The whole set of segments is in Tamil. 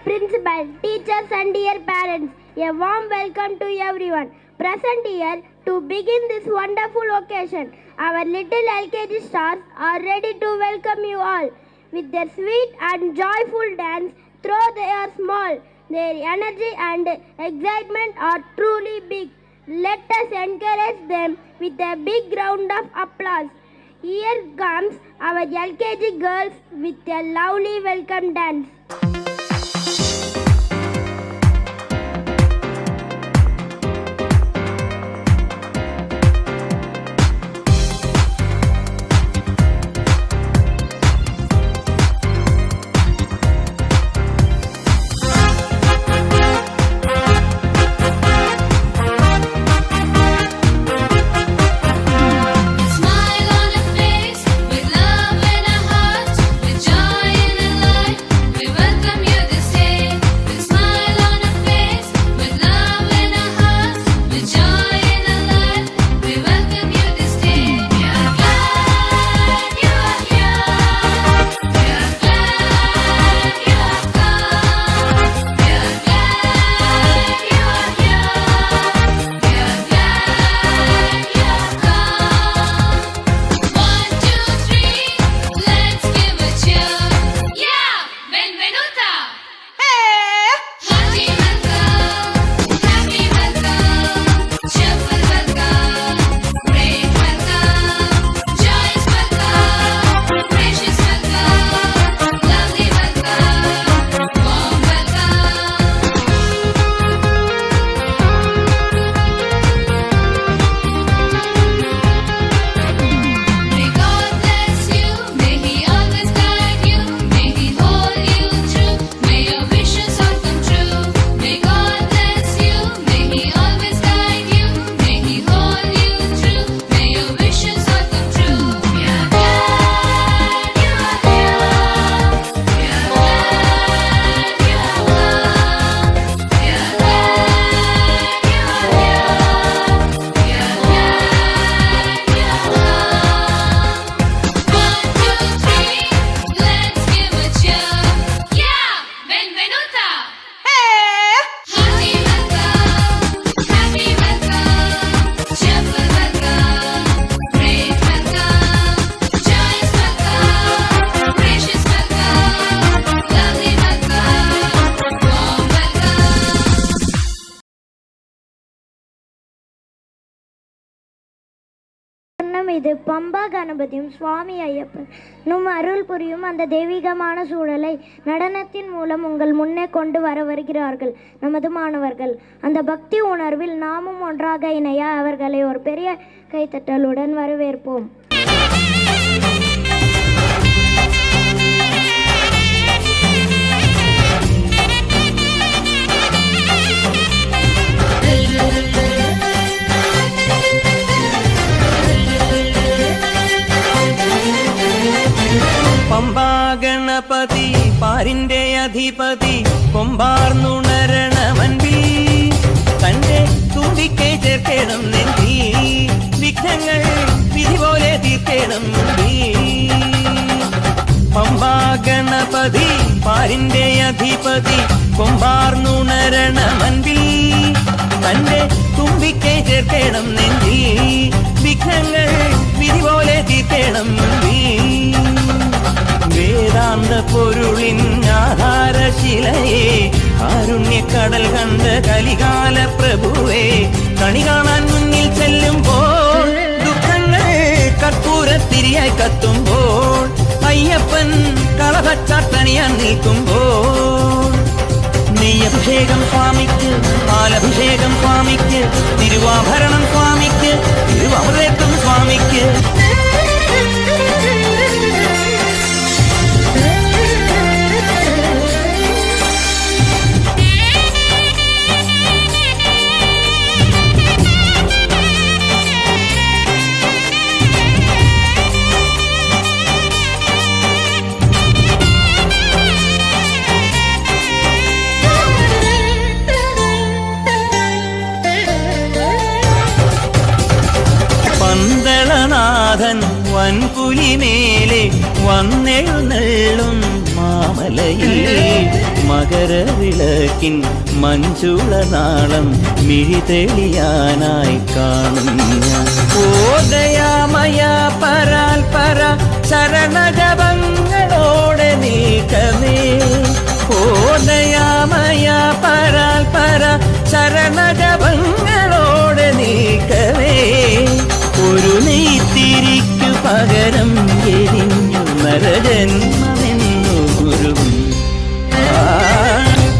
principal, teachers and dear parents, a warm welcome to everyone present here to begin this wonderful occasion. Our little LKG stars are ready to welcome you all. With their sweet and joyful dance, though they are small, their energy and excitement are truly big. Let us encourage them with a big round of applause. Here comes our LKG girls with a lovely welcome dance. இது பம்பா கணபதியும் சுவாமி ஐயப்பனும் அருள் புரியும் அந்த தெய்வீகமான சூழலை நடனத்தின் மூலம் உங்கள் முன்னே கொண்டு வருகிறார்கள் நமது மாணவர்கள். அந்த பக்தி உணர்வில் நாமும் ஒன்றாக இணைய அவர்களை ஒரு பெரிய கைத்தட்டலுடன் வரவேற்போம். പമ്പാ ഗണപതി പാരിന്റെ അധിപതി കൊമ്പാർന്നുണരണമൻപിൽ തന്റെ തുമ്പിക്കൈ ചേർക്കണം നെഞ്ചി വിഘ്നങ്ങൾ വിധി പോലെ തീർക്കണം പമ്പാ ഗണപതി പാരിന്റെ അധിപതി കൊമ്പാർന്നുണരണമൻപിൽ തന്റെ തുമ്പിക്കൈ ചേർക്കണം നെഞ്ചി വിഘ്നങ്ങൾ വിധി പോലെ തീർക്കണം വേദാന്ത പൊരുളിൻ ആധാരശിലയെ കാരുണ്യക്കടൽ കണ്ട കലികാല പ്രഭുവേ കണി കാണാൻ മുന്നിൽ ചെല്ലുമ്പോൾ ദുഃഖങ്ങൾ കർപ്പൂരത്തിരിയായി കത്തുമ്പോൾ അയ്യപ്പൻ കളഭച്ചാട്ടണിയാൻ നിൽക്കുമ്പോൾ നെയ്യഭിഷേകം സ്വാമിക്ക് പാലഭിഷേകം സ്വാമിക്ക് തിരുവാഭരണം സ്വാമിക്ക് തിരുവമൃതത്വം സ്വാമിക്ക് പന്തളനാഥൻ വൻപുലിമേലെ വന്നെഴുന്നള്ളും മാമലയിൽ മകര വിളക്കിൻ മഞ്ചുള നാളം മിഴിതെളിയാനായി കാണും ഞാൻ. ഓദയാമയ പരാൽ പര ശരണജപങ്ങളോടെ നീക്കമേ. ഓദയാമയ പരാൽ പര ശരണജപങ്ങളോടെ നീക്കമേ. ഒരു നെയ്ത്തിരിക്കു പകരം എരിഞ്ഞു നരജന്മമെന്നു ഗുരുവും.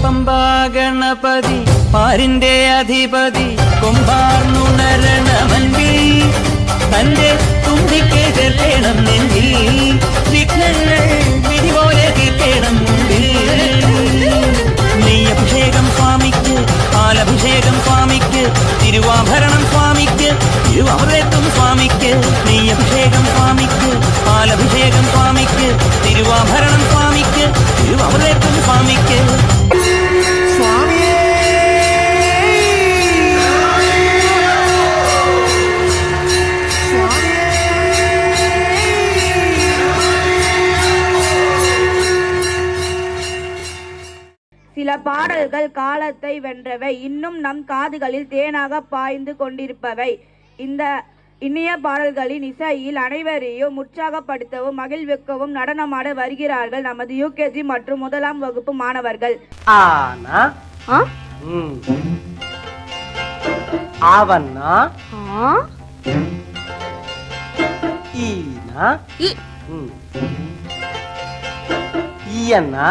പമ്പാ ഗണപതി പാരിന്റെ അധിപതി കൊമ്പാർന്നുണരണമൻപിൽ തന്റെ തുമ്പിക്കെ ചേർക്കണം നെഞ്ചിൽ. വിഘ്നങ്ങൾ വിധി പോലെ തീർക്കണം മുമ്പിൽ. നെയ്യഭിഷേകം സ്വാമിക്ക്, പാലഭിഷേകം സ്വാമിക്ക്, തിരുവാഭരണം സ്വാമിക്ക്, തിരുവാഭരത്തും സ്വാമിക്ക്. നെയ്യഭിഷേകം സ്വാമിക്ക്, പാലഭിഷേകം സ്വാമിക്ക്, തിരുവാഭരണം സ്വാമിക്ക്, തിരുവാഭരത്തും സ്വാമിക്ക്. சில பாடல்கள் காலத்தை வென்றவை, இன்னும் நம் காதுகளில் தேனாக பாய்ந்து கொண்டிருப்பவை. இந்த இனிய பாடல்களின் இசையில் அனைவரையும் உற்சாகப்படுத்தவும் மகிழ்விக்கவும் நடனமாட வருகிறார்கள் நமது யூகேஜி மற்றும் முதலாம் வகுப்பு மாணவர்கள். ஆனா அவன்னா ஈனா ஈயன்னா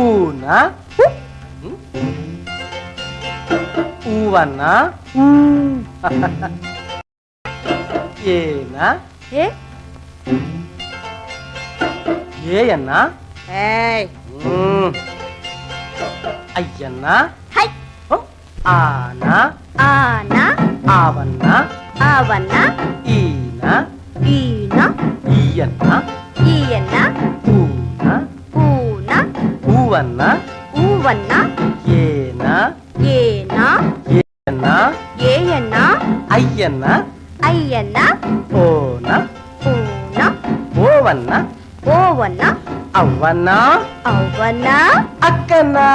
ஊனா ஊவன்னா ஏனா ஏயன்னா ஐயன்னா ஆனா ஆவன்னா ஈனா ஈயன்னா ஊனா ஊவன்னா ஏனா ஏயன்னா ஐயன்னா ஓனா ஓவன்னா அவ்வன்னா அக்கன்னா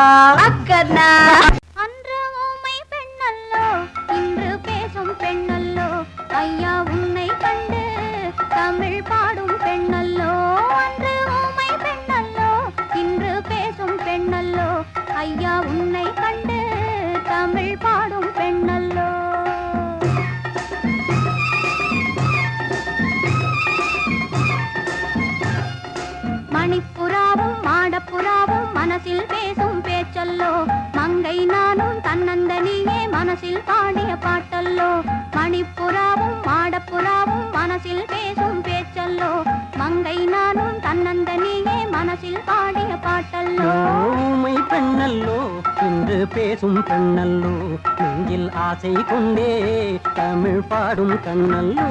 அன்று ஊமை பெண்ணல்லோ இன்று பேசும் பெண்ணல்லோ ஐயா உன்னை கண்டு தமிழ் பாடும் பெண்ணல்லோ. அன்று ஊமை பெண்ணல்லோ இன்று பேசும் பெண்ணல்லோ ஐயா உன்னை கண்டு தமிழ் பாடும் பெண்ணல்லோ. மணிப்புறாவும் மாடப்புறாவும் மனசில் பேசும் பேச்சல்லோ மங்கை நானும் தன்னந்தனியே மனசில் பாடிய பாட்டல்லோ. மணிப்புறாவும் மாடப்புறாவும் மனசில் பேசும் பேச்சல்லோ மங்கை நானும் தன்னந்தனியே மனசில் பாடிய பாட்டல்லோ. ஊமை பெண்ணல்லோ இன்று பேசும் பெண்ணல்லோ நெஞ்சில் ஆசை கொண்டே தமிழ் பாடும் கண்ணல்லோ.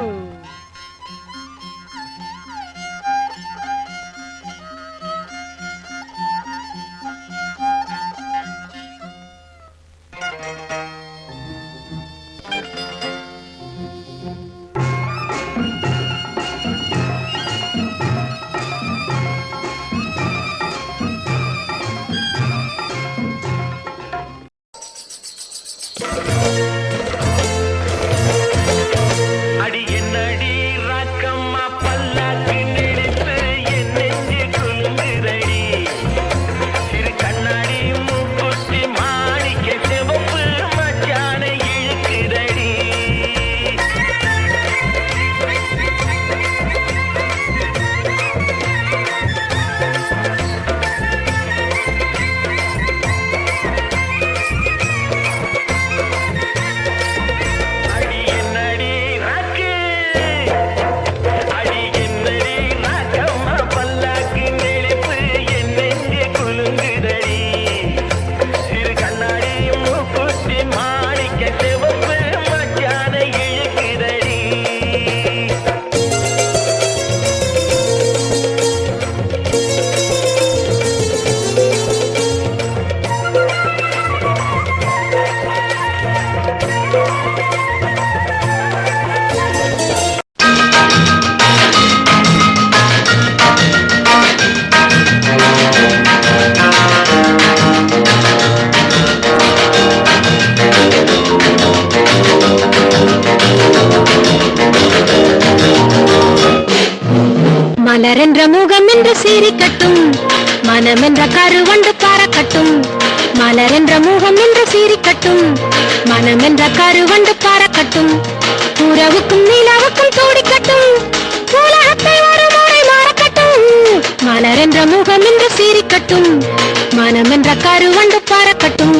அடி என்ன என்ற முகம் என்று சீரிக்கட்டும் மனம் என்ற கருவண்டு பறக்கட்டும் மலர் என்ற முகம் என்று சீரிக்கட்டும் மனம் என்ற கருவண்டு பறக்கட்டும் உறவுக்கும் நிலவுக்கும் தூடிக்கட்டும் உலகத்தை ஒரு முறை மறக்கட்டும் மலர் என்ற முகம் என்று சீரிக்கட்டும் மனம் என்ற கருவண்டு பறக்கட்டும்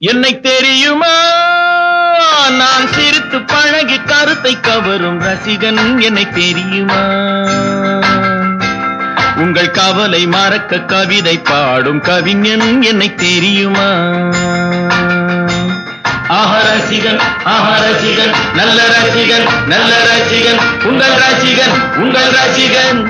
என்னை தெரியுமா நான் சிரித்து பழகி கருத்தை கவரும் ரசிகன் என்னை தெரியுமா உங்கள் கவலை மறக்க கவிதை பாடும் கவிஞன் என்னை தெரியுமா ரசிகன் ரசிகன் நல்ல ரசிகன் நல்ல ரசிகன் உங்கள் ரசிகன் உங்கள் ரசிகன்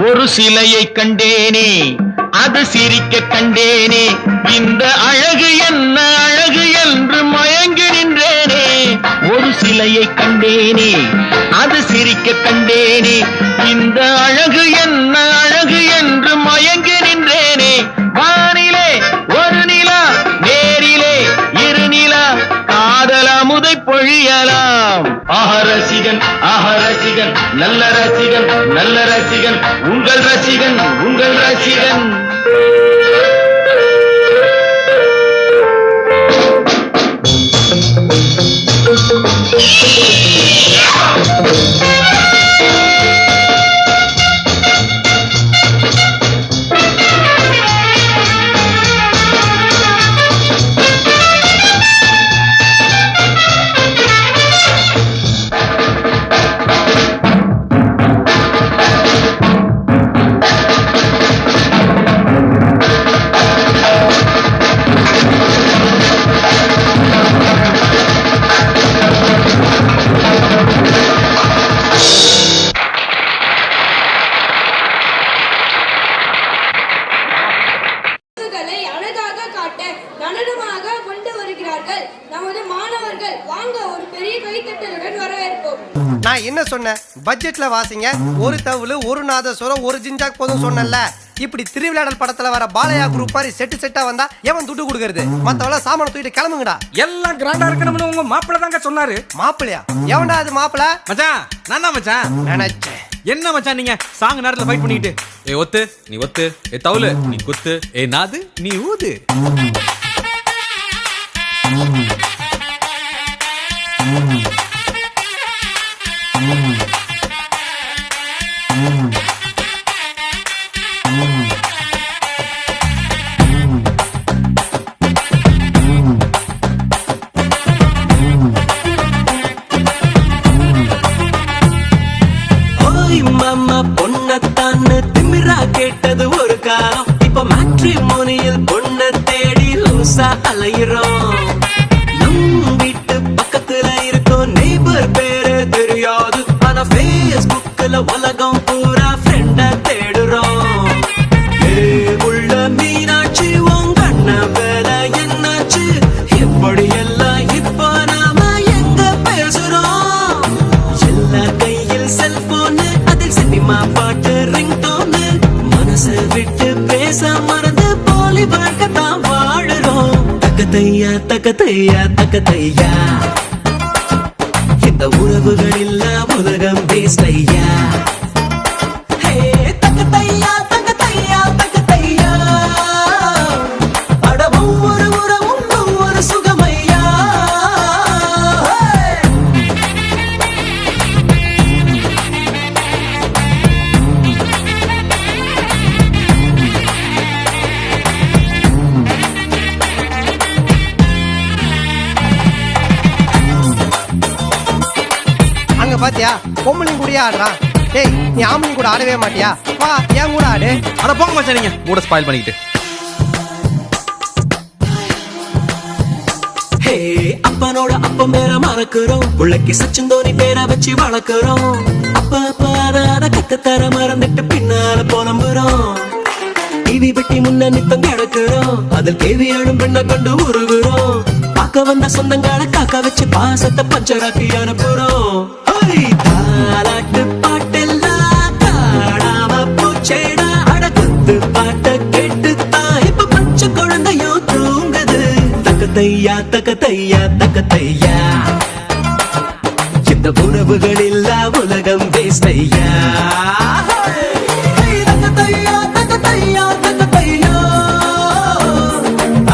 ஒரு சிலையை கண்டேனே அது சிரிக்க கண்டேனே இந்த அழகு என்ன அழகு என்று மயங்கி நின்றேனே ஒரு சிலையை கண்டேனே அது சிரிக்க கண்டேனே இந்த அழகு என்ன அழகு என்று மயங்கி நின்றேனே வானிலே ஒரு நிலா நேரிலே இரு நிலா காதல் அமுதை பொழியலாம் ரசிகன் ரசிகன் நல்ல ரசிகன் நல்ல ரசிகன் உங்கள் ரசிகன் உங்கள் ரசிகன் நான் என்ன சொன்னேன் பட்ஜெட்ல வாசிங்க ஒரு தவுளு ஒரு நாதஸ்வரம் ஒரு ஜிஞ்சாக் போதும் சொன்னேன்ல இப்படி திருவிளையாடல் படத்துல வர பாலையா குரூப் மாதிரி செட்டா வந்தா எவன் துட்டு கொடுக்கறது மத்தவள சாமான தூக்கிட்டு கிளம்புங்கடா எல்லாம் கிராண்டா இருக்கணும்னு உங்க மாப்பிள்ள தாங்க சொன்னாரு மாப்பிளையா எவன்டா அது மாப்பிள மச்சான் நான் தான் மச்சான் நினைச்சேன் என்ன மச்சான் நீங்க சாங் நேரத்துல ஃபைட் பண்ணிட்டு ஏ ஒத்து நீ ஒத்து ஏ தவுலு நீ குத்து ஏ நாது நீ ஊது பொண்ணத்தான்னு திமிரா கேட்டது ஒரு காலம் இப்ப மேட்ரிமோனியல் பொண்ண தேடி லூசா அலையிறோம் நம் வீட்டு பக்கத்துல இருக்கும் நெய்பர் பேரு தெரியாது ஆனா ஃபேஸ்புக்ல உலகம் பூரா ஃப்ரெண்ட தேடுறோம் உள்ள மீனாட்சி உன் கண்ண வேலை என்னாச்சு எப்படி எல்லாம் இப்ப நாம எங்க பேசுறோம் எல்லார் கையில் செல்போனு சினிமா பாட்டு ரிங்டோனு மனசு விட்டு பேச மறந்து போலி வாழ்க்கத்தான் வாழுறோம் தக்கத்தையா தக்கத்தையா தக்கத்தையா இந்த உறவுகள் இல்ல உலகம் வேஸ்ட் ஐயா தக்கத்தையா தக்கத்தையா தக்கத்தையா அட ஒவ்வொரு உறவும் ஒவ்வொரு சுகமையா பாத்தியா பொம்பளையும் கூடயே ஆடுறான். டேய் நீ ஆம்பளையும் கூட ஆடவே மாட்டியா? வா ஏன் கூட ஆடு. அட போங்க மச்சான், நீங்க மூட ஸ்பாயில் பண்ணிக்கிட்டு. அப்பனோட அப்பம் பேர மறக்கிறோம், புள்ளைக்கு சச்சின் தோனி பேரை வச்சு வளர்க்கிறோம். அப்ப பாராத கத்தத்தர மறந்துட்டு பின்னால புலம்புறோம். டிவி பெட்டி முன்ன நித்தம் கிடக்கிறோம், அதில் கேவியாடும் பெண்ணை கொண்டு உருகுறோம். பார்க்க வந்த சொந்தங்களை காக்க வச்சு பாசத்தை பஞ்சராக்கி அனுப்புறோம். தாலாட்டு பாட்டெல்லாம் காடாம பூச்சேடா, அடகுத்து பாட்ட கேட்டுத்தான் இப்ப பச்சை குழந்தையோ தூங்குது. தக்கத்தையா தக்கத்தையா தக்கத்தையா, இந்த உறவுகள் இல்லா உலகம் வேஸ்டையா. தக்கத்தையா தக்கத்தையா தக்கத்தையா,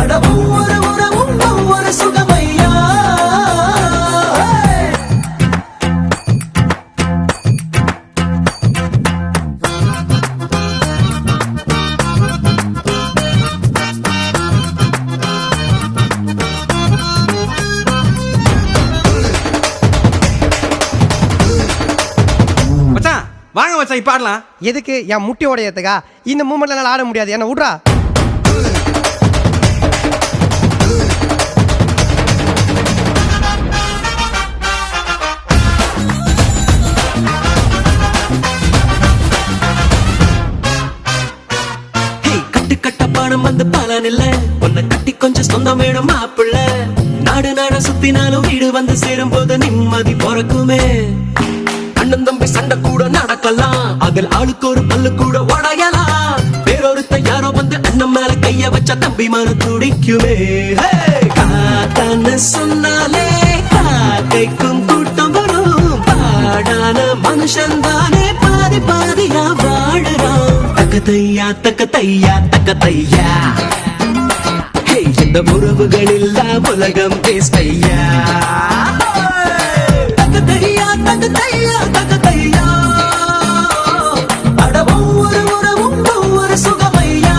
அட ஒவ்வொரு உறவும் ஒவ்வொரு சுகமையா. மச்சான் வாங்க மச்சான், இப்ப ஆடலாம். எதுக்கு? என் முட்டி உடையத்துக்கா? இந்த மூமெண்ட்ல என்னால ஆட முடியாது, என்ன விட்றா. கட்டு கட்ட பணம் வந்து பலன் இல்ல, உன்னை கட்டி கொஞ்சம் சொந்தம் வேணும் மாப்பிள்ள. நாடு நாட சுத்தினாலும் வீடு வந்து சேரும் போது நிம்மதி பிறக்குமே. அண்ணன் தம்பி சண்டை கூட நடக்கலாம், அதில் ஆளுக்கு ஒரு பல்லு கூட உடையலாம். வேறொருத்த யாரோ வந்து அண்ணன் மேல கைய வச்ச தம்பி மன துடிக்குமே. காத்தான்னு சொன்னாலே காக்கைக்கும் கூட்டம் வரும், பாடான மனுஷன் தானே பாதி பாதியா வாழுறான். தக்கத்தையா தக்கத்தையா தக்கத்தையா, இந்த உறவுகள் இல்லா உலகம் வேஸ்டையா. தக்கத்தையா தக்கத்தையா தக்கத்தையா, அட ஒவ்வொரு உறவும் ஒவ்வொரு சுகமையா.